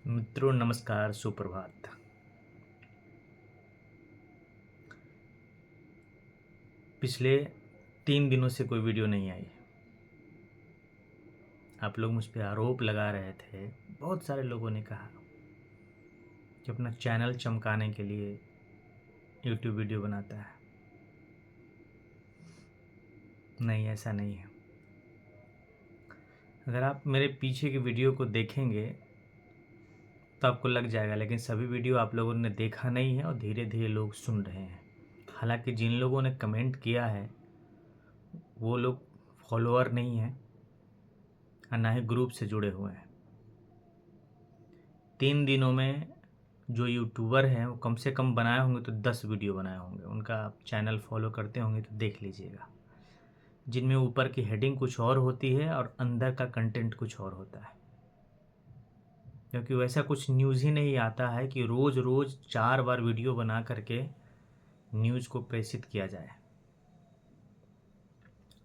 मित्रों नमस्कार, सुप्रभात। पिछले 3 दिनों से कोई वीडियो नहीं आई। आप लोग मुझ पे आरोप लगा रहे थे। बहुत सारे लोगों ने कहा कि अपना चैनल चमकाने के लिए यूट्यूब वीडियो बनाता है। नहीं, ऐसा नहीं है। अगर आप मेरे पीछे की वीडियो को देखेंगे तो आपको लग जाएगा, लेकिन सभी वीडियो आप लोगों ने देखा नहीं है और धीरे धीरे लोग सुन रहे हैं। हालांकि जिन लोगों ने कमेंट किया है वो लोग फॉलोअर नहीं हैं और ना ही ग्रुप से जुड़े हुए हैं। 3 दिनों में जो यूट्यूबर हैं वो कम से कम बनाए होंगे तो 10 वीडियो बनाए होंगे। उनका आप चैनल फॉलो करते होंगे तो देख लीजिएगा, जिनमें ऊपर की हेडिंग कुछ और होती है और अंदर का कंटेंट कुछ और होता है। क्योंकि वैसा कुछ न्यूज़ ही नहीं आता है कि रोज़ रोज़ 4 बार वीडियो बना करके न्यूज़ को प्रेषित किया जाए।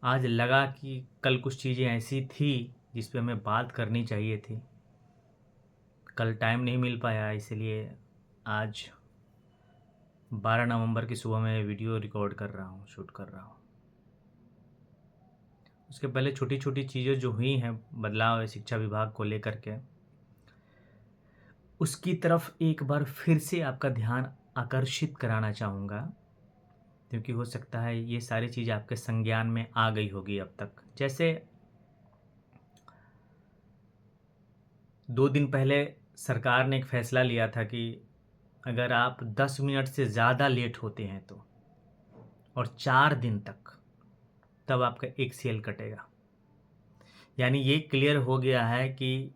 आज लगा कि कल कुछ चीज़ें ऐसी थी जिस पे हमें बात करनी चाहिए थी, कल टाइम नहीं मिल पाया, इसलिए आज 12 नवंबर की सुबह में वीडियो रिकॉर्ड कर रहा हूँ, शूट कर रहा हूँ। उसके पहले छोटी छोटी चीज़ें जो हुई हैं, बदलाव है शिक्षा विभाग को लेकर के, उसकी तरफ एक बार फिर से आपका ध्यान आकर्षित कराना चाहूँगा। क्योंकि हो सकता है ये सारी चीज़ आपके संज्ञान में आ गई होगी अब तक। जैसे 2 दिन पहले सरकार ने एक फैसला लिया था कि अगर आप 10 मिनट से ज़्यादा लेट होते हैं तो, और 4 दिन तक, तब आपका 1 CL कटेगा। यानी ये क्लियर हो गया है कि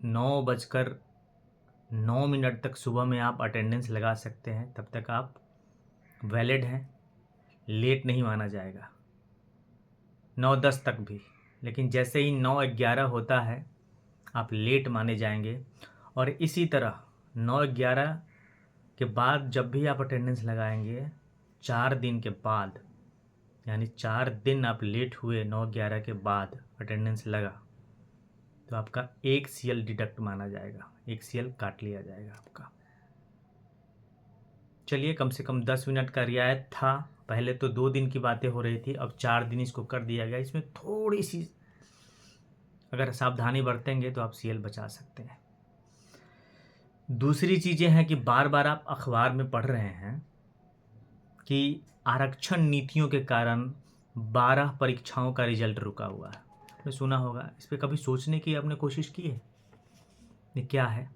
9:09 तक सुबह में आप अटेंडेंस लगा सकते हैं, तब तक आप वैलिड हैं, लेट नहीं माना जाएगा। 9:10 तक भी, लेकिन जैसे ही 9:11 होता है आप लेट माने जाएंगे। और इसी तरह 9:11 के बाद जब भी आप अटेंडेंस लगाएंगे, 4 दिन के बाद, यानी 4 दिन आप लेट हुए 9:11 के बाद अटेंडेंस लगा, तो आपका 1 CL डिडक्ट माना जाएगा, 1 CL काट लिया जाएगा आपका। चलिए, कम से कम 10 मिनट का रियायत था। पहले तो 2 दिन की बातें हो रही थी, अब 4 दिन इसको कर दिया गया। इसमें थोड़ी सी अगर सावधानी बरतेंगे तो आप CL बचा सकते हैं। दूसरी चीज़ें हैं कि बार बार आप अखबार में पढ़ रहे हैं कि आरक्षण नीतियों के कारण 12 परीक्षाओं का रिजल्ट रुका हुआ है। आपने सुना होगा। इस पर कभी सोचने की आपने कोशिश की है ये क्या है?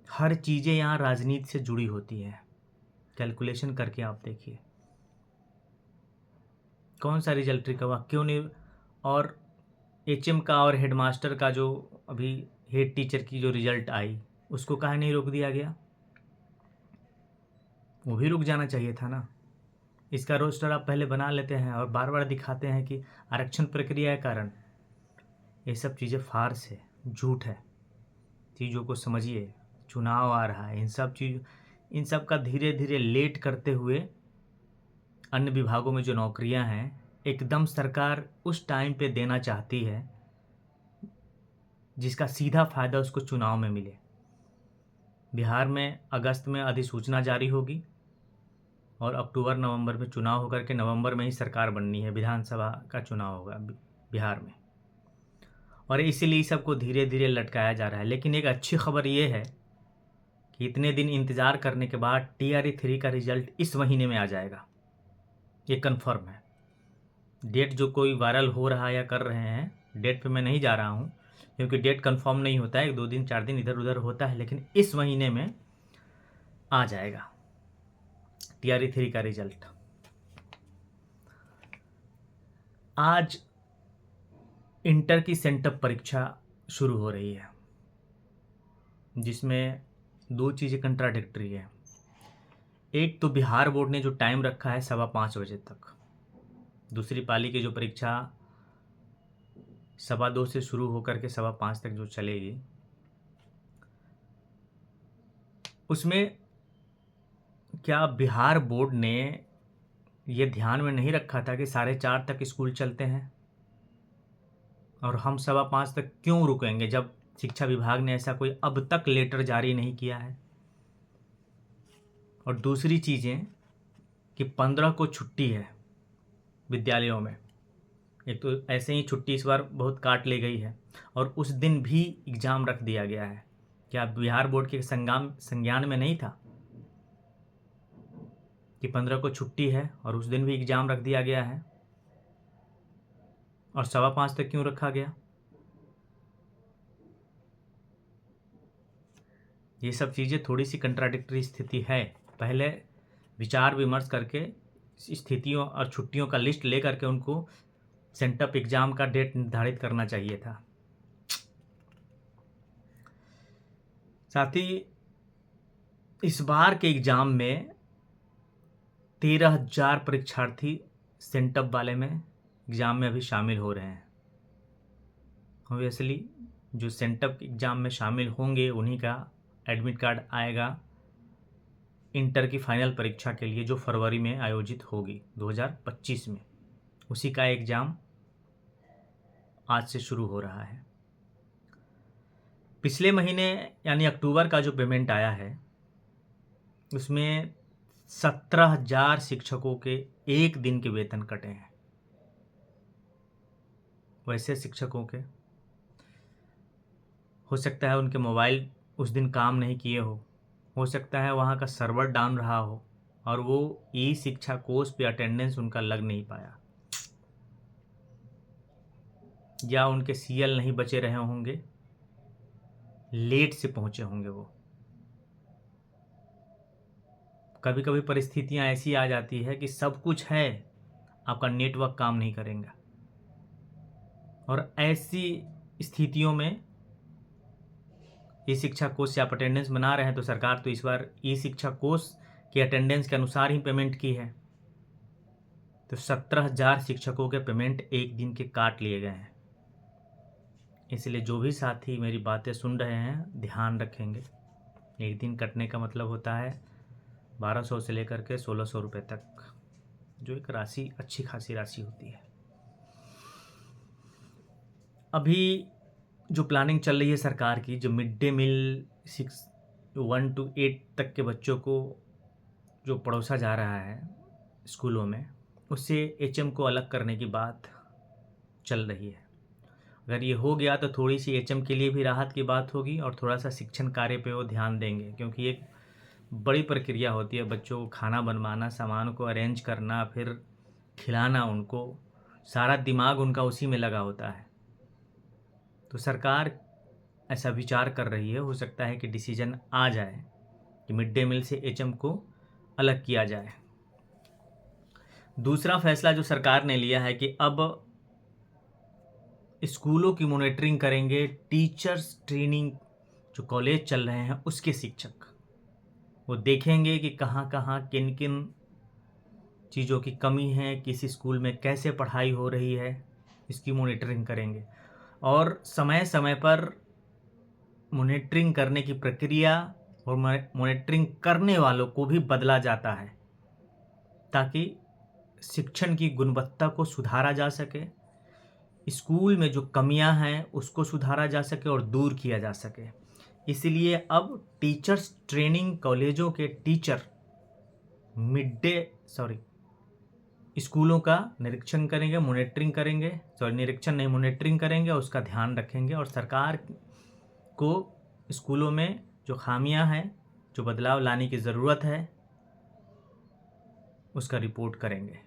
हर चीज़ें यहाँ राजनीति से जुड़ी होती है। कैलकुलेशन करके आप देखिए कौन सा रिजल्ट रिका हुआ, क्यों नहीं। और HM का और हेडमास्टर का जो अभी हेड टीचर की जो रिजल्ट आई, उसको काहे नहीं रोक दिया गया? वो भी रुक जाना चाहिए था ना। इसका रोस्टर आप पहले बना लेते हैं और बार बार दिखाते हैं कि आरक्षण प्रक्रिया के कारण। ये सब चीज़ें फार्स है, झूठ है। चीज़ों को समझिए। चुनाव आ रहा है, इन सब का धीरे धीरे लेट करते हुए अन्य विभागों में जो नौकरियां हैं एकदम सरकार उस टाइम पे देना चाहती है जिसका सीधा फायदा उसको चुनाव में मिले। बिहार में अगस्त में अधिसूचना जारी होगी और अक्टूबर नवंबर में चुनाव होकर के नवंबर में ही सरकार बननी है। विधानसभा का चुनाव होगा बिहार में, और इसीलिए सबको धीरे धीरे लटकाया जा रहा है। लेकिन एक अच्छी खबर ये है कि इतने दिन इंतज़ार करने के बाद TRE 3 का रिजल्ट इस महीने में आ जाएगा। ये कंफर्म है। डेट जो कोई वायरल हो रहा है या कर रहे हैं, डेट पे मैं नहीं जा रहा हूँ, क्योंकि डेट कंफर्म नहीं होता है, 1-2 दिन 4 दिन इधर उधर होता है। लेकिन इस महीने में आ जाएगा TRE 3 का रिजल्ट। आज इंटर की सेंटअप परीक्षा शुरू हो रही है, जिसमें 2 चीज़ें कंट्राडिक्टरी है। एक तो बिहार बोर्ड ने जो टाइम रखा है 5:15 बजे तक, दूसरी पाली की जो परीक्षा 2:15 से शुरू होकर के 5:15 तक जो चलेगी, उसमें क्या बिहार बोर्ड ने ये ध्यान में नहीं रखा था कि 4:30 तक स्कूल चलते हैं? और हम 5:15 तक क्यों रुकेंगे जब शिक्षा विभाग ने ऐसा कोई अब तक लेटर जारी नहीं किया है। और दूसरी चीज़ें कि 15 को छुट्टी है विद्यालयों में। एक तो ऐसे ही छुट्टी इस बार बहुत काट ली गई है और उस दिन भी एग्ज़ाम रख दिया गया है। क्या बिहार बोर्ड के संज्ञान में नहीं था कि 15 को छुट्टी है और उस दिन भी एग्ज़ाम रख दिया गया है? और 5:15 तक क्यों रखा गया? ये सब चीज़ें थोड़ी सी कंट्राडिक्टरी स्थिति है। पहले विचार विमर्श करके स्थितियों और छुट्टियों का लिस्ट ले करके उनको सेंटअप एग्ज़ाम का डेट निर्धारित करना चाहिए था। साथ ही इस बार के एग्ज़ाम में 13,000 परीक्षार्थी सेंटअप वाले में एग्ज़ाम में अभी शामिल हो रहे हैं। ऑब्वियसली जो सेंटअप एग्ज़ाम में शामिल होंगे उन्हीं का एडमिट कार्ड आएगा इंटर की फाइनल परीक्षा के लिए, जो फरवरी में आयोजित होगी 2025 में। उसी का एग्ज़ाम आज से शुरू हो रहा है। पिछले महीने यानी अक्टूबर का जो पेमेंट आया है उसमें 17,000 शिक्षकों के एक दिन के वेतन कटे हैं। वैसे शिक्षकों के हो सकता है उनके मोबाइल उस दिन काम नहीं किए हो सकता है वहाँ का सर्वर डाउन रहा हो और वो ई शिक्षा कोर्स पे अटेंडेंस उनका लग नहीं पाया, या उनके सीएल नहीं बचे रहे होंगे, लेट से पहुँचे होंगे वो। कभी कभी परिस्थितियाँ ऐसी आ जाती है कि सब कुछ है, आपका नेटवर्क काम नहीं करेगा, और ऐसी स्थितियों में ई शिक्षा कोर्स से आप अटेंडेंस बना रहे हैं तो सरकार तो इस बार ई शिक्षा कोर्स के अटेंडेंस के अनुसार ही पेमेंट की है। तो 17,000 शिक्षकों के पेमेंट एक दिन के काट लिए गए हैं। इसलिए जो भी साथी मेरी बातें सुन रहे हैं ध्यान रखेंगे। एक दिन कटने का मतलब होता है 1200 से लेकर के 1600 रुपये तक, जो एक राशि अच्छी खासी राशि होती है। अभी जो प्लानिंग चल रही है सरकार की, जो मिड डे मील 1 to 8 तक के बच्चों को जो परोसा जा रहा है स्कूलों में, उससे एचएम को अलग करने की बात चल रही है। अगर ये हो गया तो थोड़ी सी एचएम के लिए भी राहत की बात होगी और थोड़ा सा शिक्षण कार्य पे वो ध्यान देंगे, क्योंकि एक बड़ी प्रक्रिया होती है बच्चों को खाना बनवाना, सामान को अरेंज करना, फिर खिलाना उनको, सारा दिमाग उनका उसी में लगा होता है। तो सरकार ऐसा विचार कर रही है, हो सकता है कि डिसीजन आ जाए कि मिड डे मील से एचएम को अलग किया जाए। दूसरा फैसला जो सरकार ने लिया है कि अब स्कूलों की मॉनिटरिंग करेंगे टीचर्स ट्रेनिंग, जो कॉलेज चल रहे हैं उसके शिक्षक। वो देखेंगे कि कहाँ कहाँ किन किन चीज़ों की कमी है, किसी स्कूल में कैसे पढ़ाई हो रही है, इसकी मॉनिटरिंग करेंगे। और समय समय पर मॉनिटरिंग करने की प्रक्रिया और मॉनिटरिंग करने वालों को भी बदला जाता है, ताकि शिक्षण की गुणवत्ता को सुधारा जा सके, स्कूल में जो कमियां हैं उसको सुधारा जा सके और दूर किया जा सके। इसलिए अब टीचर्स ट्रेनिंग कॉलेजों के टीचर स्कूलों का निरीक्षण करेंगे, मॉनिटरिंग करेंगे, निरीक्षण नहीं मॉनिटरिंग करेंगे, उसका ध्यान रखेंगे और सरकार को स्कूलों में जो खामियां हैं, जो बदलाव लाने की ज़रूरत है, उसका रिपोर्ट करेंगे।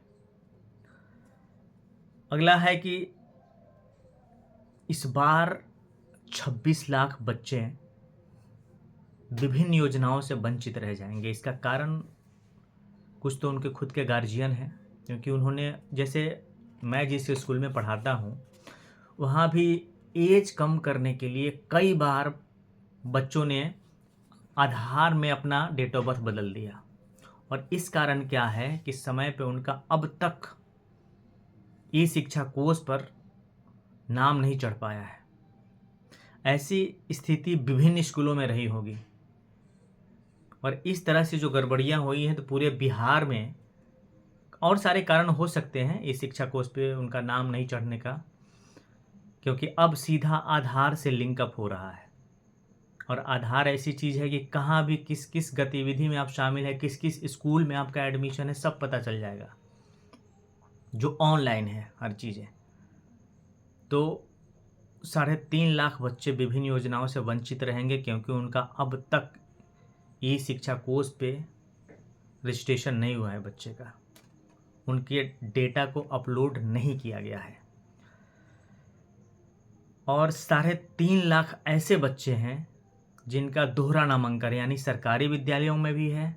अगला है कि इस बार 26 लाख बच्चे विभिन्न योजनाओं से वंचित रह जाएंगे। इसका कारण कुछ तो उनके खुद के गार्जियन हैं, क्योंकि उन्होंने, जैसे मैं जिस स्कूल में पढ़ाता हूँ वहाँ भी एज कम करने के लिए कई बार बच्चों ने आधार में अपना डेट ऑफ बर्थ बदल दिया, और इस कारण क्या है कि समय पे उनका अब तक ई शिक्षा कोर्स पर नाम नहीं चढ़ पाया है। ऐसी स्थिति विभिन्न स्कूलों में रही होगी, और इस तरह से जो गड़बड़ियाँ हुई हैं तो पूरे बिहार में और सारे कारण हो सकते हैं इस शिक्षा कोर्स पे उनका नाम नहीं चढ़ने का, क्योंकि अब सीधा आधार से लिंकअप हो रहा है। और आधार ऐसी चीज़ है कि कहाँ भी किस किस गतिविधि में आप शामिल है, किस किस स्कूल में आपका एडमिशन है, सब पता चल जाएगा, जो ऑनलाइन है हर चीज़ें। तो 3.5 लाख बच्चे विभिन्न योजनाओं से वंचित रहेंगे, क्योंकि उनका अब तक ई शिक्षा कोष पे रजिस्ट्रेशन नहीं हुआ है बच्चे का, उनके डेटा को अपलोड नहीं किया गया है। और 3.5 लाख ऐसे बच्चे हैं जिनका दोहरा नामांकन, यानी सरकारी विद्यालयों में भी है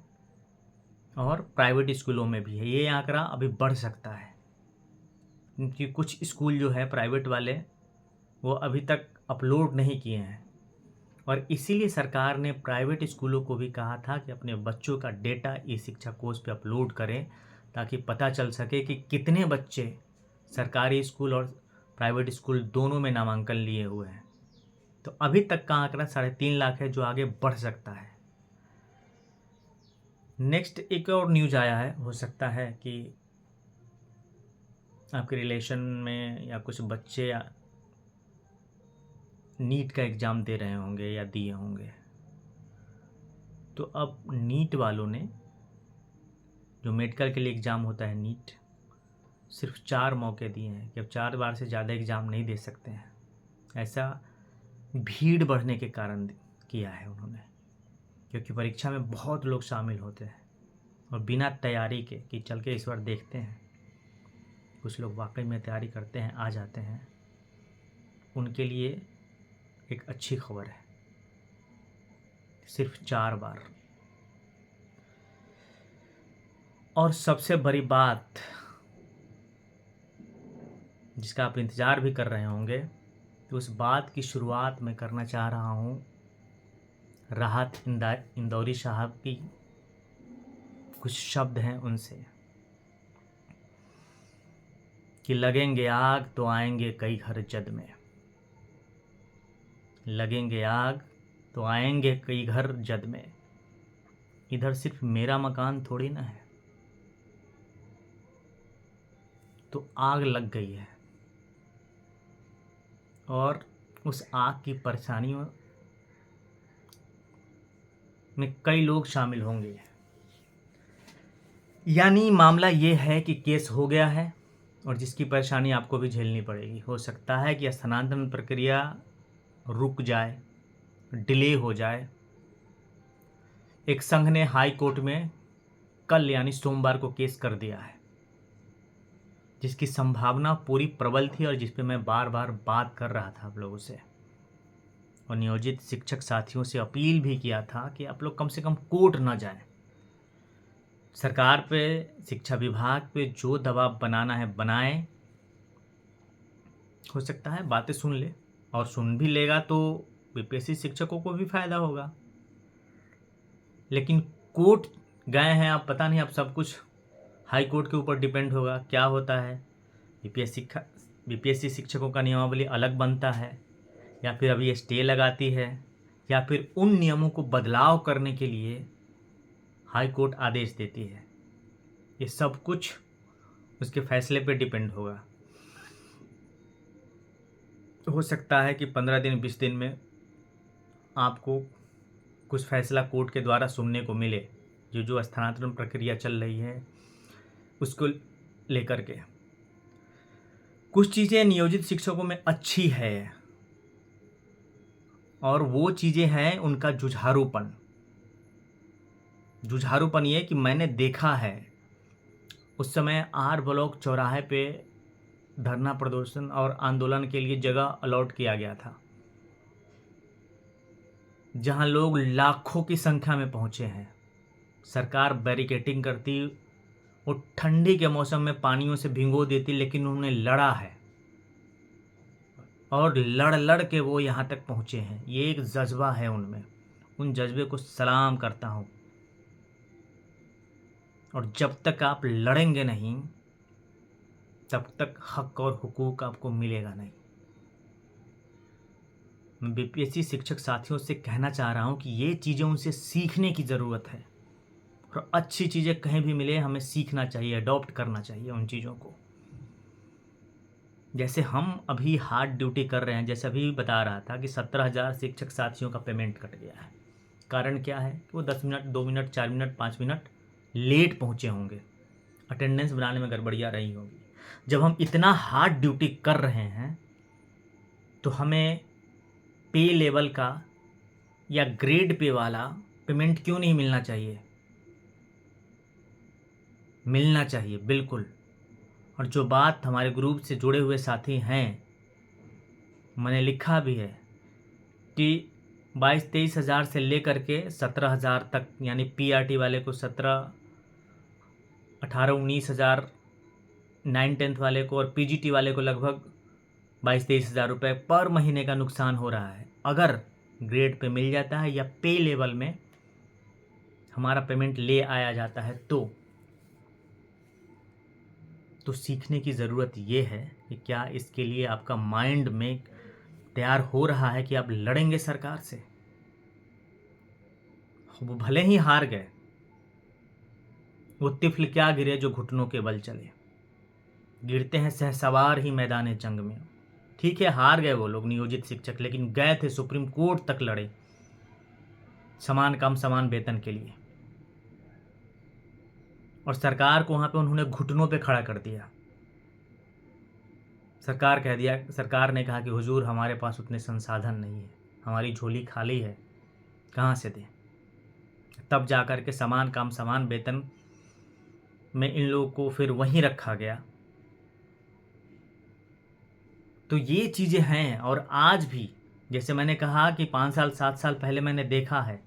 और प्राइवेट स्कूलों में भी है। ये आंकड़ा अभी बढ़ सकता है, क्योंकि कुछ स्कूल जो है प्राइवेट वाले, वो अभी तक अपलोड नहीं किए हैं। और इसीलिए सरकार ने प्राइवेट स्कूलों को भी कहा था कि अपने बच्चों का डेटा ई शिक्षा कोष पे अपलोड करें, ताकि पता चल सके कि कितने बच्चे सरकारी स्कूल और प्राइवेट स्कूल दोनों में नामांकन लिए हुए हैं। तो अभी तक का आंकड़ा 3.5 लाख है, जो आगे बढ़ सकता है। नेक्स्ट एक और न्यूज़ आया है, हो सकता है कि आपके रिलेशन में या कुछ बच्चे नीट का एग्ज़ाम दे रहे होंगे या दिए होंगे। तो अब नीट वालों ने, जो मेडिकल के लिए एग्ज़ाम होता है नीट, सिर्फ 4 मौके दिए हैं कि अब 4 बार से ज़्यादा एग्ज़ाम नहीं दे सकते हैं। ऐसा भीड़ बढ़ने के कारण किया है उन्होंने, क्योंकि परीक्षा में बहुत लोग शामिल होते हैं और बिना तैयारी के कि चल के इस बार देखते हैं, कुछ लोग वाकई में तैयारी करते हैं, आ जाते हैं। उनके लिए एक अच्छी खबर है, सिर्फ 4 बार। और सबसे बड़ी बात जिसका आप इंतज़ार भी कर रहे होंगे, तो उस बात की शुरुआत मैं करना चाह रहा हूँ राहत इंदौरी साहब की कुछ शब्द हैं उनसे, कि लगेंगे आग तो आएंगे कई घर जद में, लगेंगे आग तो आएंगे कई घर जद में। इधर सिर्फ मेरा मकान थोड़ी ना है, तो आग लग गई है और उस आग की परेशानियों में कई लोग शामिल होंगे। यानी मामला ये है कि केस हो गया है और जिसकी परेशानी आपको भी झेलनी पड़ेगी। हो सकता है कि स्थानांतरण प्रक्रिया रुक जाए, डिले हो जाए। एक संघ ने हाई कोर्ट में कल यानी सोमवार को केस कर दिया है, जिसकी संभावना पूरी प्रबल थी और जिस पे मैं बार बार बात कर रहा था आप लोगों से, और नियोजित शिक्षक साथियों से अपील भी किया था कि आप लोग कम से कम कोर्ट ना जाएं। सरकार पे, शिक्षा विभाग पे जो दबाव बनाना है बनाएं। हो सकता है बातें सुन ले, और सुन भी लेगा तो बीपीएससी शिक्षकों को भी फायदा होगा। लेकिन कोर्ट गए हैं, अब पता नहीं, अब सब कुछ हाई कोर्ट के ऊपर डिपेंड होगा क्या होता है। बीपीएससी शिक्षकों का नियमावली अलग बनता है, या फिर अभी स्टे लगाती है, या फिर उन नियमों को बदलाव करने के लिए हाई कोर्ट आदेश देती है। ये सब कुछ उसके फैसले पे डिपेंड होगा। हो सकता है कि 15 दिन 20 दिन में आपको कुछ फैसला कोर्ट के द्वारा सुनने को मिले, जो स्थानांतरण प्रक्रिया चल रही है उसको लेकर के। कुछ चीज़ें नियोजित शिक्षकों में अच्छी है, और वो चीज़ें हैं उनका जुझारूपन ये कि मैंने देखा है उस समय आर ब्लॉक चौराहे पे धरना प्रदर्शन और आंदोलन के लिए जगह अलॉट किया गया था, जहां लोग लाखों की संख्या में पहुंचे हैं। सरकार बैरिकेटिंग करती, वो ठंडी के मौसम में पानियों से भिगो देती, लेकिन उन्होंने लड़ा है और लड़ के वो यहाँ तक पहुँचे हैं। ये एक जज्बा है उनमें, उन जज्बे को सलाम करता हूँ। और जब तक आप लड़ेंगे नहीं, तब तक हक और हुकूक आपको मिलेगा नहीं। मैं बीपीएससी शिक्षक साथियों से कहना चाह रहा हूँ कि ये चीज़ें उनसे सीखने की ज़रूरत है, और अच्छी चीज़ें कहीं भी मिले हमें सीखना चाहिए, अडॉप्ट करना चाहिए उन चीज़ों को। जैसे हम अभी हार्ड ड्यूटी कर रहे हैं, जैसे अभी बता रहा था कि 17,000 शिक्षक साथियों का पेमेंट कट गया है। कारण क्या है? वो 10 minute, 2 minute, 4 minute, 5 minute late पहुँचे होंगे, अटेंडेंस बनाने में गड़बड़ियाँ रही होंगी। जब हम इतना हार्ड ड्यूटी कर रहे हैं तो हमें पे लेवल का या ग्रेड पे वाला पेमेंट क्यों नहीं मिलना चाहिए? मिलना चाहिए बिल्कुल। और जो बात हमारे ग्रुप से जुड़े हुए साथी हैं, मैंने लिखा भी है कि 22-23 हज़ार से लेकर के 17,000 तक, यानी पीआरटी वाले को 17, 18-19 हज़ार 9-10 वाले को, और पीजीटी वाले को लगभग 22-23 हज़ार रुपये पर महीने का नुकसान हो रहा है। अगर ग्रेड पे मिल जाता है या पे लेवल में हमारा पेमेंट ले आया जाता है तो सीखने की ज़रूरत ये है कि क्या इसके लिए आपका माइंड में तैयार हो रहा है कि आप लड़ेंगे सरकार से। वो भले ही हार गए, वो तिफल क्या गिरे जो घुटनों के बल चले। गिरते हैं सहसवार ही मैदान जंग में। ठीक है, हार गए वो लोग नियोजित शिक्षक, लेकिन गए थे सुप्रीम कोर्ट तक लड़े, समान काम समान वेतन के लिए। और सरकार को वहां पे उन्होंने घुटनों पे खड़ा कर दिया। सरकार ने कहा कि हुजूर हमारे पास उतने संसाधन नहीं है, हमारी झोली खाली है, कहाँ से दें। तब जाकर के समान काम समान वेतन में इन लोगों को फिर वहीं रखा गया। तो ये चीज़ें हैं। और आज भी जैसे मैंने कहा कि 5 साल 7 साल पहले मैंने देखा है,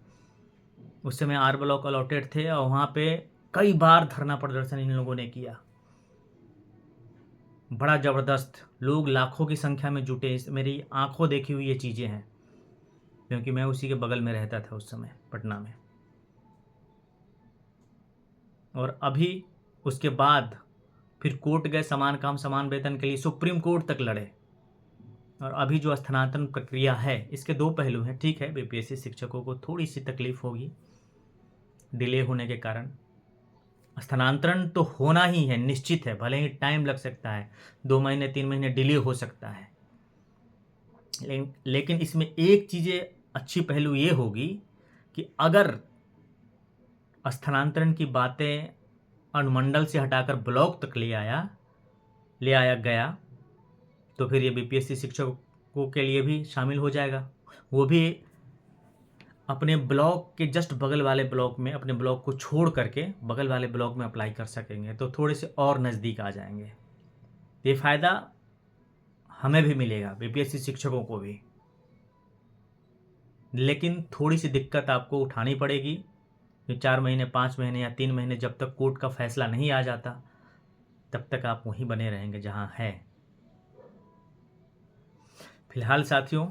उस समय आर ब्लॉक अलॉटेड थे और वहाँ पे कई बार धरना प्रदर्शन इन लोगों ने किया। बड़ा ज़बरदस्त, लोग लाखों की संख्या में जुटे। मेरी आंखों देखी हुई ये चीज़ें हैं, क्योंकि मैं उसी के बगल में रहता था उस समय, पटना में। और अभी उसके बाद फिर कोर्ट गए समान काम समान वेतन के लिए, सुप्रीम कोर्ट तक लड़े। और अभी जो स्थानांतरण प्रक्रिया है, इसके दो पहलू हैं। ठीक है, बीपीएससी शिक्षकों को थोड़ी सी तकलीफ होगी डिले होने के कारण। स्थानांतरण तो होना ही है, निश्चित है, भले ही टाइम लग सकता है, 2 महीने 3 महीने डिले हो सकता है। लेकिन इसमें एक चीज़ें अच्छी पहलू ये होगी कि अगर स्थानांतरण की बातें अनुमंडल से हटाकर ब्लॉक तक ले आया गया, तो फिर ये बीपीएससी शिक्षकों के लिए भी शामिल हो जाएगा। वो भी अपने ब्लॉक के जस्ट बगल वाले ब्लॉक में, अपने ब्लॉक को छोड़ करके बगल वाले ब्लॉक में अप्लाई कर सकेंगे, तो थोड़े से और नज़दीक आ जाएंगे। ये फ़ायदा हमें भी मिलेगा, बीपीएससी शिक्षकों को भी। लेकिन थोड़ी सी दिक्कत आपको उठानी पड़ेगी, जो 4 महीने 5 महीने या 3 महीने जब तक कोर्ट का फैसला नहीं आ जाता, तब तक आप वहीं बने रहेंगे जहाँ है। फिलहाल साथियों,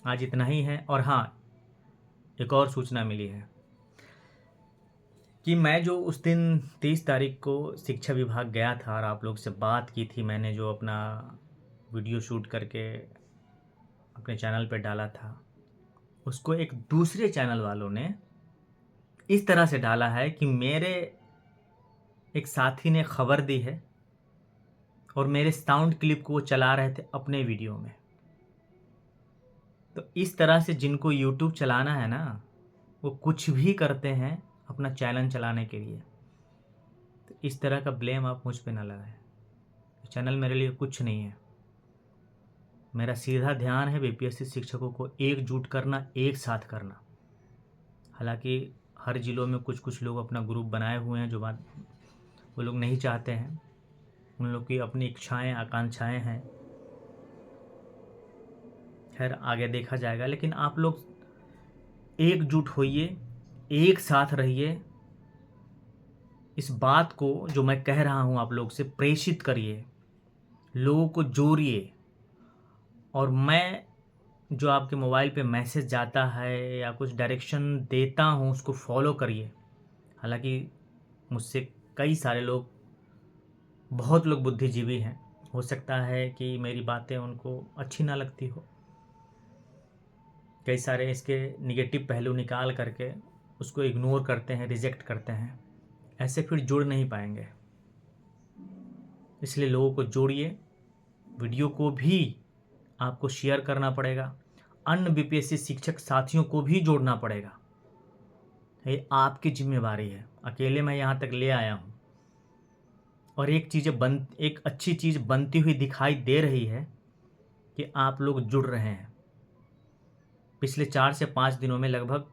आज इतना ही है। और हाँ, एक और सूचना मिली है कि मैं जो उस दिन 30 तारीख को शिक्षा विभाग गया था और आप लोग से बात की थी, मैंने जो अपना वीडियो शूट करके अपने चैनल पे डाला था, उसको एक दूसरे चैनल वालों ने इस तरह से डाला है कि मेरे एक साथी ने खबर दी है और मेरे साउंड क्लिप को वो चला रहे थे अपने वीडियो में। तो इस तरह से जिनको यूट्यूब चलाना है ना, वो कुछ भी करते हैं अपना चैनल चलाने के लिए। तो इस तरह का ब्लेम आप मुझ पे ना लगाएं। चैनल मेरे लिए कुछ नहीं है। मेरा सीधा ध्यान है बीपीएससी शिक्षकों को एकजुट करना, एक साथ करना। हालांकि हर ज़िलों में कुछ कुछ लोग अपना ग्रुप बनाए हुए हैं, जो बात वो लोग नहीं चाहते हैं, उन लोग की अपनी इच्छाएं आकांक्षाएं हैं। खैर आगे देखा जाएगा, लेकिन आप लोग एकजुट होइए, एक साथ रहिए। इस बात को जो मैं कह रहा हूँ आप लोग से प्रेषित करिए, लोगों को जोड़िए। और मैं जो आपके मोबाइल पे मैसेज जाता है या कुछ डायरेक्शन देता हूँ, उसको फॉलो करिए। हालांकि मुझसे कई सारे लोग, बहुत लोग बुद्धिजीवी हैं, हो सकता है कि मेरी बातें उनको अच्छी ना लगती हो, कई सारे इसके निगेटिव पहलू निकाल करके उसको इग्नोर करते हैं, रिजेक्ट करते हैं। ऐसे फिर जुड़ नहीं पाएंगे। इसलिए लोगों को जोड़िए, वीडियो को भी आपको शेयर करना पड़ेगा, अन्य बीपीएससी शिक्षक साथियों को भी जोड़ना पड़ेगा। ये आपकी जिम्मेवारी है, अकेले मैं यहाँ तक ले आया हूँ। और एक अच्छी चीज़ बनती हुई दिखाई दे रही है कि आप लोग जुड़ रहे हैं। पिछले 4 से 5 दिनों में लगभग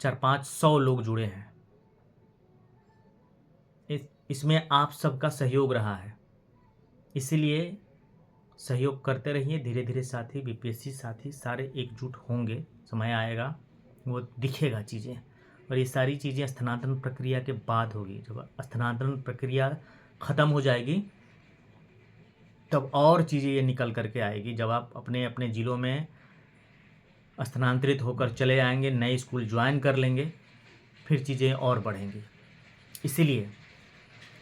400-500 लोग जुड़े हैं। इसमें आप सबका सहयोग रहा है, इसलिए सहयोग करते रहिए। धीरे धीरे साथी, बीपीएससी साथी सारे एकजुट होंगे, समय आएगा वो दिखेगा चीज़ें। और ये सारी चीज़ें स्थानांतरण प्रक्रिया के बाद होगी। जब स्थानांतरण प्रक्रिया ख़त्म हो जाएगी तब और चीज़ें ये निकल करके आएगी। जब आप अपने अपने ज़िलों में स्थानांतरित होकर चले आएंगे, नए स्कूल ज्वाइन कर लेंगे, फिर चीज़ें और बढ़ेंगी। इसीलिए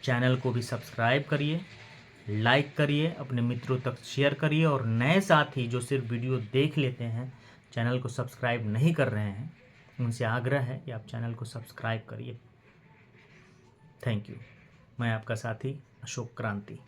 चैनल को भी सब्सक्राइब करिए, लाइक करिए, अपने मित्रों तक शेयर करिए। और नए साथी जो सिर्फ वीडियो देख लेते हैं, चैनल को सब्सक्राइब नहीं कर रहे हैं, उनसे आग्रह है कि आप चैनल को सब्सक्राइब करिए। Thank you. मैं आपका साथी अशोक क्रांति।